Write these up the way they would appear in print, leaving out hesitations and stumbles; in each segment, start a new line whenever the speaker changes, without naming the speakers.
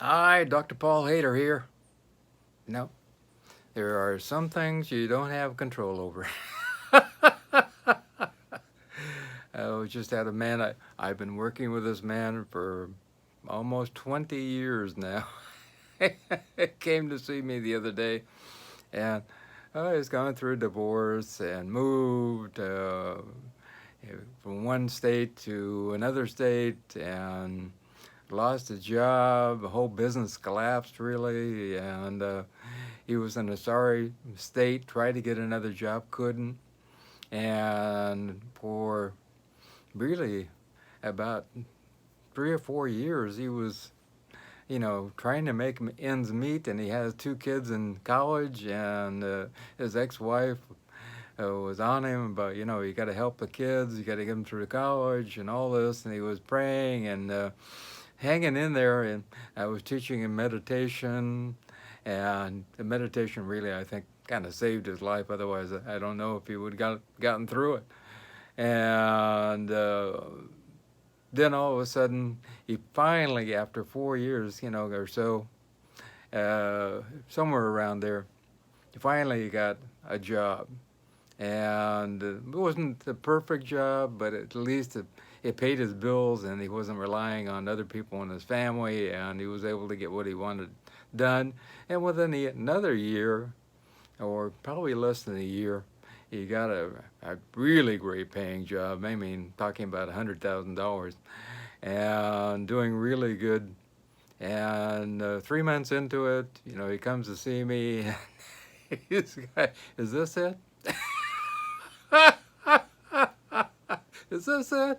Hi, Dr. Paul Haider here. No, there are some things you don't have control over. I just had a man, I've been working with this man for almost 20 years now. He came to see me the other day, and he's gone through a divorce and moved from one state to another state and lost his job. The whole business collapsed, really, and he was in a sorry state, tried to get another job, couldn't. And for really about 3 or 4 years, he was, trying to make ends meet. And he has two kids in college, and his ex-wife was on him about, you got to help the kids, you got to get them through college and all this. And he was praying and hanging in there. And I was teaching him meditation, and the meditation really, I think, kind of saved his life. Otherwise, I don't know if he would have gotten through it. And then all of a sudden, he finally, after 4 years, or so, somewhere around there, he finally got a job. And it wasn't the perfect job, but at least it paid his bills, and he wasn't relying on other people in his family, and he was able to get what he wanted done. And within another year, or probably less than a year, he got a really great paying job. I mean, talking about $100,000, and doing really good. And 3 months into it, he comes to see me. He's like, is this it? Is this it?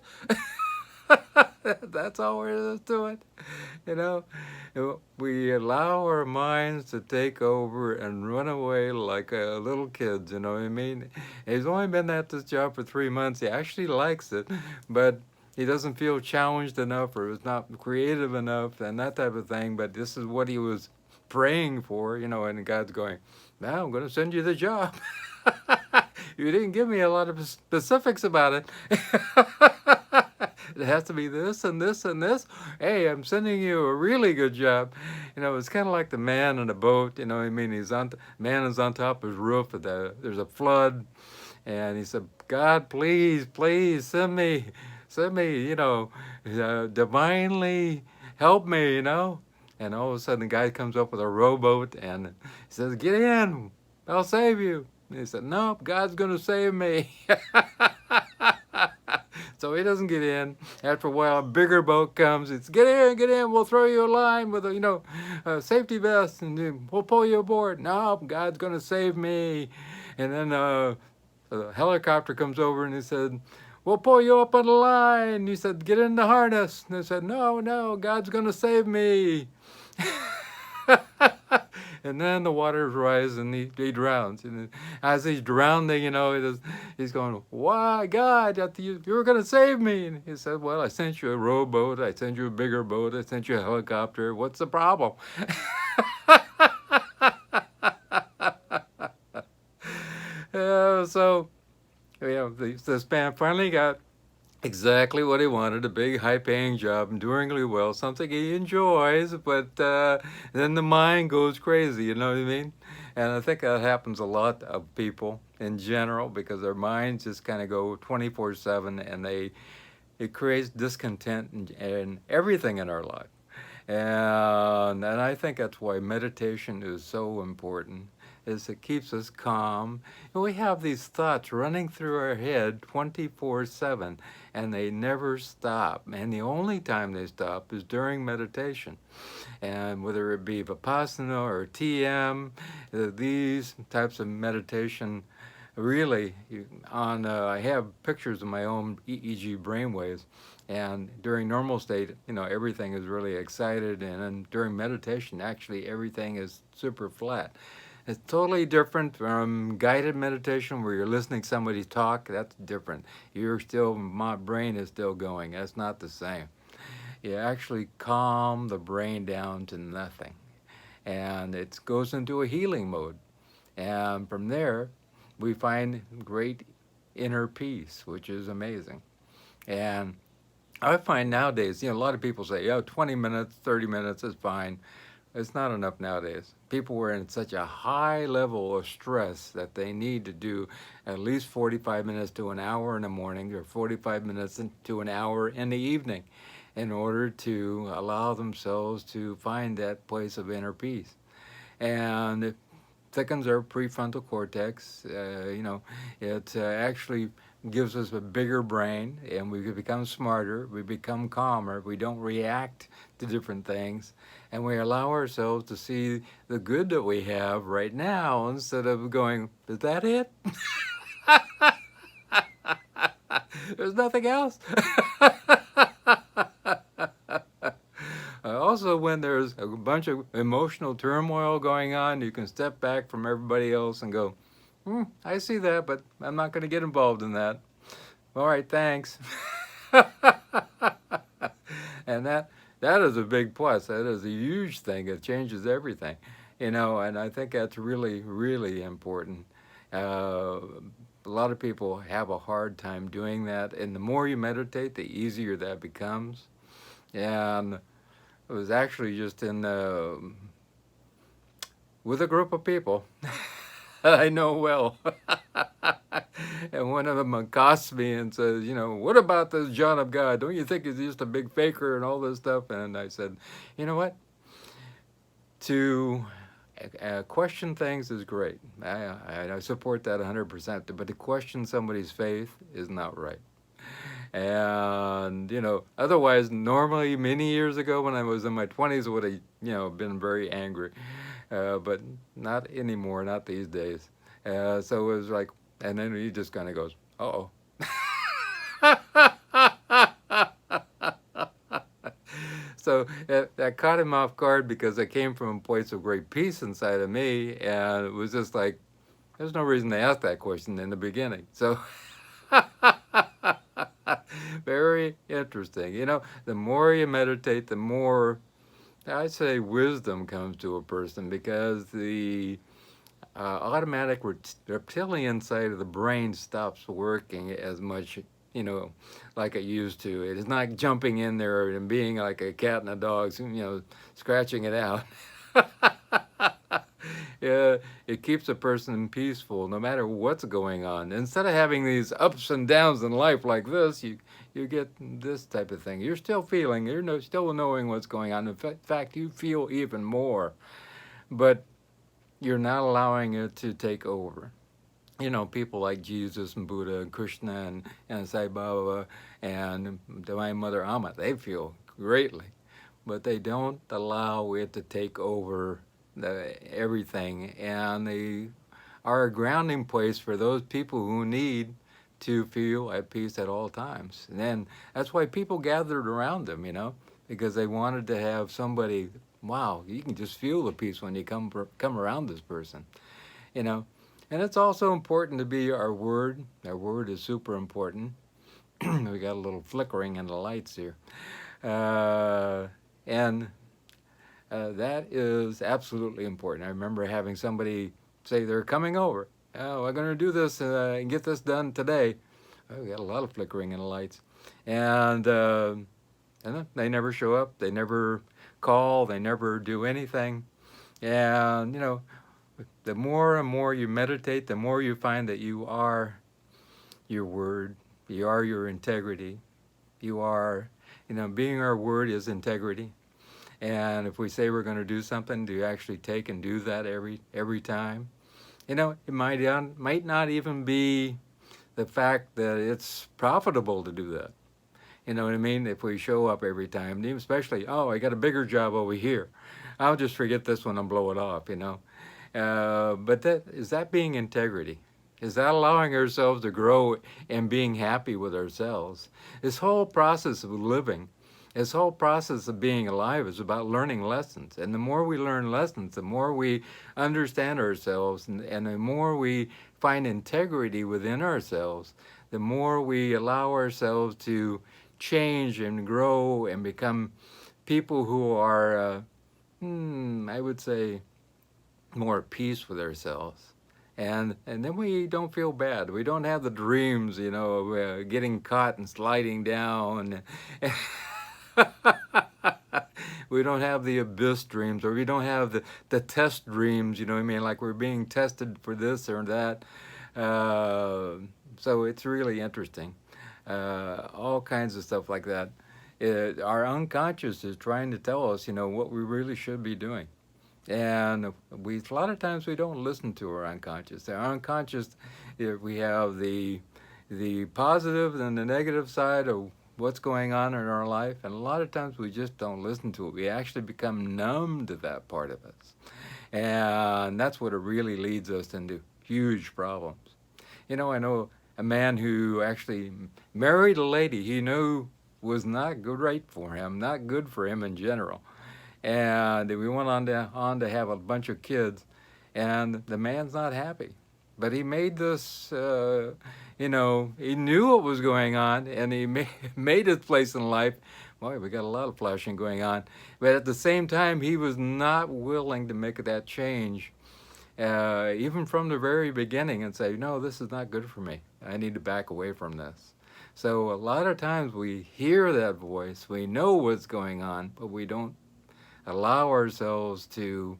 That's all there is to it. You know, we allow our minds to take over and run away like little kids. You know what I mean? He's only been at this job for 3 months. He actually likes it, but he doesn't feel challenged enough, or is not creative enough, and that type of thing. But this is what he was praying for, and God's going, now I'm going to send you the job. You didn't give me a lot of specifics about it. It has to be this and this and this. Hey, I'm sending you a really good job. It's kind of like the man in a boat. I mean, man is on top of his roof. There's a flood, and he said, God, please, please send me. Divinely help me. And all of a sudden, the guy comes up with a rowboat and he says, get in, I'll save you. And he said, nope, God's going to save me. So he doesn't get in. After a while, a bigger boat comes. It's get in. We'll throw you a line with a safety vest, and we'll pull you aboard. No, God's going to save me. And then a helicopter comes over, and he said, we'll pull you up on the line. He said, get in the harness. And they said, no, God's going to save me. And then the waters rise, and he drowns. And as he's drowning, he's going, why, God, you were going to save me. And he said, well, I sent you a rowboat. I sent you a bigger boat. I sent you a helicopter. What's the problem? So, this man finally got exactly what he wanted, a big high-paying job and doing really well, something he enjoys, but then the mind goes crazy, you know what I mean? And I think that happens a lot of people in general, because their minds just kind of go 24/7, and it creates discontent in everything in our life. And I think that's why meditation is so important, is it keeps us calm. And we have these thoughts running through our head 24/7, and they never stop. And the only time they stop is during meditation. And whether it be Vipassana or TM, these types of meditation, really, I have pictures of my own EEG brainwaves, and during normal state, everything is really excited, and then during meditation, actually, everything is super flat. It's totally different from guided meditation, where you're listening to somebody talk. That's different. My brain is still going. That's not the same. You actually calm the brain down to nothing, and it goes into a healing mode. And from there, we find great inner peace, which is amazing. And I find nowadays, a lot of people say, 20 minutes, 30 minutes is fine. It's not enough nowadays. People are in such a high level of stress that they need to do at least 45 minutes to an hour in the morning or 45 minutes to an hour in the evening in order to allow themselves to find that place of inner peace. And it thickens our prefrontal cortex. It actually gives us a bigger brain, and we become smarter, we become calmer, we don't react to different things, and we allow ourselves to see the good that we have right now instead of going, is that it? There's nothing else. Also, when there's a bunch of emotional turmoil going on, you can step back from everybody else and go, I see that, but I'm not going to get involved in that. All right, thanks. And that is a big plus. That is a huge thing. It changes everything, and I think that's really, really important. Uh, a lot of people have a hard time doing that, and the more you meditate, the easier that becomes. And it was actually just in with a group of people I know well. And one of them accosts me and says, what about this John of God? Don't you think he's just a big faker and all this stuff? And I said, you know what? To question things is great. I support that 100%. But to question somebody's faith is not right. And, otherwise, normally many years ago when I was in my 20s, I would have, been very angry. But not anymore, not these days. So it was like, and then he just kind of goes, uh-oh. So that caught him off guard because I came from a place of great peace inside of me, and it was just like, there's no reason to ask that question in the beginning. So very interesting. The more you meditate, the more, I say, wisdom comes to a person because the automatic reptilian side of the brain stops working as much, like it used to. It is not jumping in there and being like a cat and a dog, scratching it out. Yeah, it keeps a person peaceful no matter what's going on. Instead of having these ups and downs in life like this, you get this type of thing. You're still feeling, still knowing what's going on. In fact, you feel even more, but you're not allowing it to take over. People like Jesus and Buddha and Krishna and Sai Baba and Divine Mother Amma, they feel greatly, but they don't allow it to take over everything. And they are a grounding place for those people who need to feel at peace at all times. And then that's why people gathered around them, because they wanted to have somebody, wow, you can just feel the peace when you come around this person, you know. And it's also important to be our word. Our word is super important. We got a little flickering in the lights here. And that is absolutely important. I remember having somebody say they're coming over. Oh, we're going to do this and get this done today. Oh, we got a lot of flickering in the lights. And they never show up. They never call. They never do anything. And, the more and more you meditate, the more you find that you are your word. You are your integrity. You are, being our word is integrity. And if we say we're going to do something, do you actually take and do that every time? It might not even be the fact that it's profitable to do that. You know what I mean? If we show up every time, especially, oh, I got a bigger job over here. I'll just forget this one and blow it off, But is that being integrity? Is that allowing ourselves to grow and being happy with ourselves? This whole process of living, this whole process of being alive is about learning lessons. And the more we learn lessons, the more we understand ourselves, and the more we find integrity within ourselves, the more we allow ourselves to change and grow and become people who are, I would say, more at peace with ourselves. And then we don't feel bad. We don't have the dreams, of getting caught and sliding down. We don't have the abyss dreams, or we don't have the test dreams, you know what I mean? Like we're being tested for this or that. Uh, so it's really interesting. All kinds of stuff like that. Our unconscious is trying to tell us, what we really should be doing. And a lot of times we don't listen to our unconscious. Our unconscious, we have the positive and the negative side of what's going on in our life, and a lot of times we just don't listen to it. We actually become numb to that part of us, and that's what it really leads us into huge problems. I know a man who actually married a lady he knew was not good right for him, not good for him in general, and we went on to have a bunch of kids, and the man's not happy. But he made this, he knew what was going on, and he made his place in life. Boy, we got a lot of flashing going on. But at the same time, he was not willing to make that change, even from the very beginning, and say, no, this is not good for me. I need to back away from this. So a lot of times we hear that voice, we know what's going on, but we don't allow ourselves to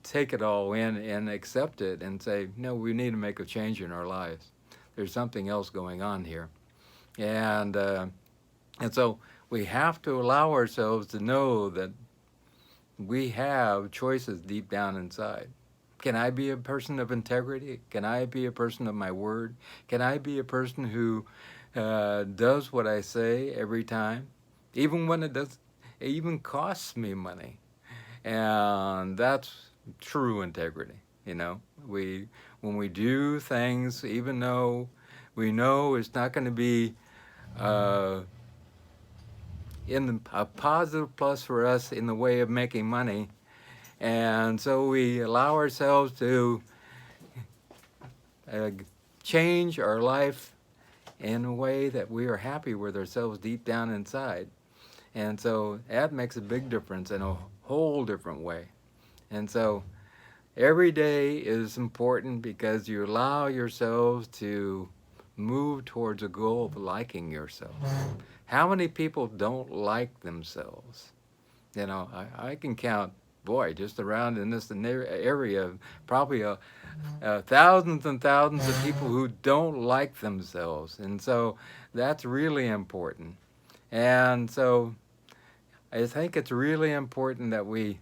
take it all in and accept it and say, no, we need to make a change in our lives. There's something else going on here. And so we have to allow ourselves to know that we have choices deep down inside. Can I be a person of integrity? Can I be a person of my word? Can I be a person who does what I say every time, even when it even costs me money? And that's true integrity. When we do things, even though we know it's not going to be in a positive plus for us in the way of making money, and so we allow ourselves to change our life in a way that we are happy with ourselves deep down inside. And so that makes a big difference in a whole different way. And so every day is important because you allow yourselves to move towards a goal of liking yourself. How many people don't like themselves? I can count, just around in this area, probably thousands and thousands of people who don't like themselves. And so that's really important. And so I think it's really important that we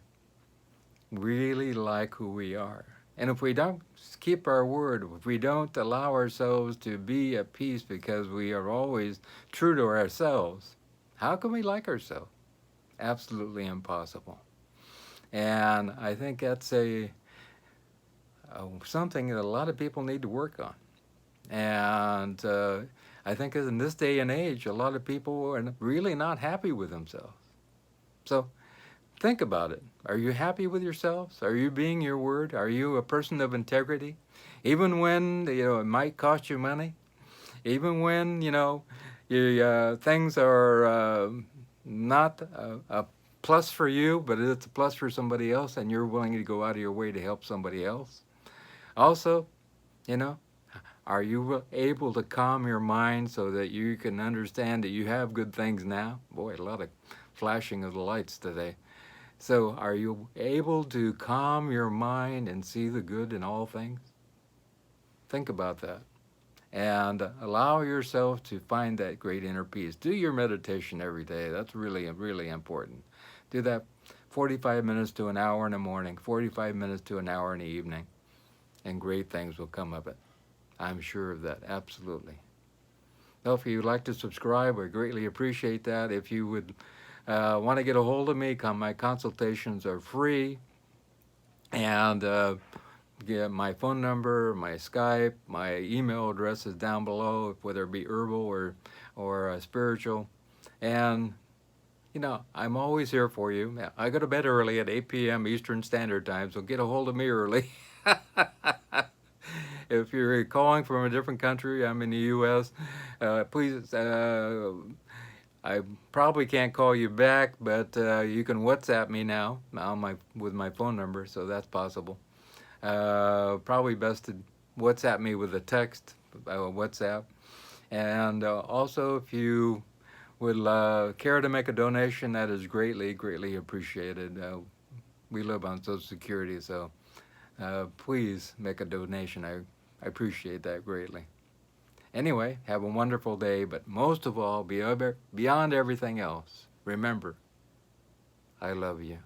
really like who we are. And if we don't keep our word, if we don't allow ourselves to be at peace because we are always true to ourselves, how can we like ourselves? Absolutely impossible. And I think that's something that a lot of people need to work on. And I think in this day and age, a lot of people are really not happy with themselves. So think about it. Are you happy with yourselves? Are you being your word? Are you a person of integrity? Even when, it might cost you money? Even when, things are not a plus for you, but it's a plus for somebody else, and you're willing to go out of your way to help somebody else? Also, are you able to calm your mind so that you can understand that you have good things now? Boy, a lot of flashing of the lights today. So are you able to calm your mind and see the good in all things? Think about that. And allow yourself to find that great inner peace. Do your meditation every day. That's really, really important. Do that 45 minutes to an hour in the morning, 45 minutes to an hour in the evening, and great things will come of it. I'm sure of that, absolutely. Now, if you'd like to subscribe, I greatly appreciate that. If you would want to get a hold of me, my consultations are free. And my phone number, my Skype, my email address is down below, whether it be herbal or spiritual. And, I'm always here for you. I go to bed early at 8 p.m. Eastern Standard Time, so get a hold of me early. If you're calling from a different country, I'm in the U.S., please, I probably can't call you back, but you can WhatsApp me now with my phone number, so that's possible. Probably best to WhatsApp me with a text, WhatsApp. And also, if you would care to make a donation, that is greatly, greatly appreciated. We live on Social Security, so please make a donation. I appreciate that greatly. Anyway, have a wonderful day, but most of all, beyond everything else, remember, I love you.